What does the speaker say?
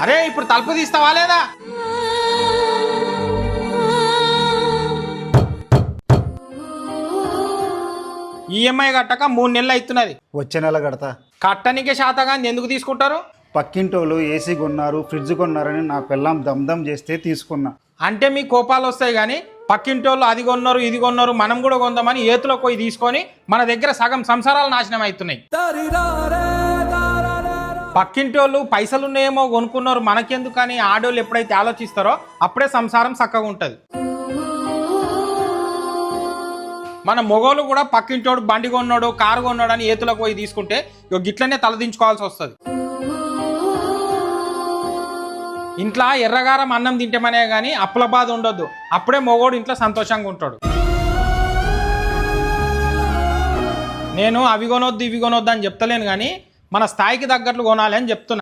అరే ఇప్పుడు తలుపు తీస్తావా లేదా? ఈఎంఐ కట్టక 3 నెలలు అవుతున్నది. వచ్చే నెల కడతా. కట్టనికే శాతగా ఎందుకు తీసుకుంటారు? పక్కింటోళ్ళు ఏసీ కొన్నారు, ఫ్రిడ్జ్ కొన్నారని నా పిల్లం దమ్దం చేస్తే తీసుకున్నా. అంటే మీ కోపాలు వస్తాయి కానీ పక్కింటోళ్ళు అది కొన్నారు ఇది కొన్నారు మనం కూడా కొందామని ఏతులో పోయి తీసుకొని మన దగ్గర సగం సంసారాలు నాశనం అవుతున్నాయి. పక్కింటోళ్ళు పైసలున్నాయేమో కొనుక్కున్నారు మనకెందుకు అని ఆడోళ్ళు ఎప్పుడైతే ఆలోచిస్తారో అప్పుడే సంసారం చక్కగా ఉంటుంది. మన మొగోళ్ళు కూడా పక్కింటోడు బండి కొన్నాడు కారు కొన్నాడు అని ఏతులకు పోయి తీసుకుంటే గిట్లనే తలదించుకోవాల్సి వస్తుంది. ఇంట్లో ఎర్రగారం అన్నం తింటామనే కానీ అప్పుల బాధ ఉండొద్దు. అప్పుడే మొగోడు ఇంట్లో సంతోషంగా ఉంటాడు. నేను అవి కొనొద్దు ఇవి కొనొద్దు అని చెప్తలేను కానీ మన స్థాయికి తగ్గట్లు కొనాలి అని చెప్తున్నా.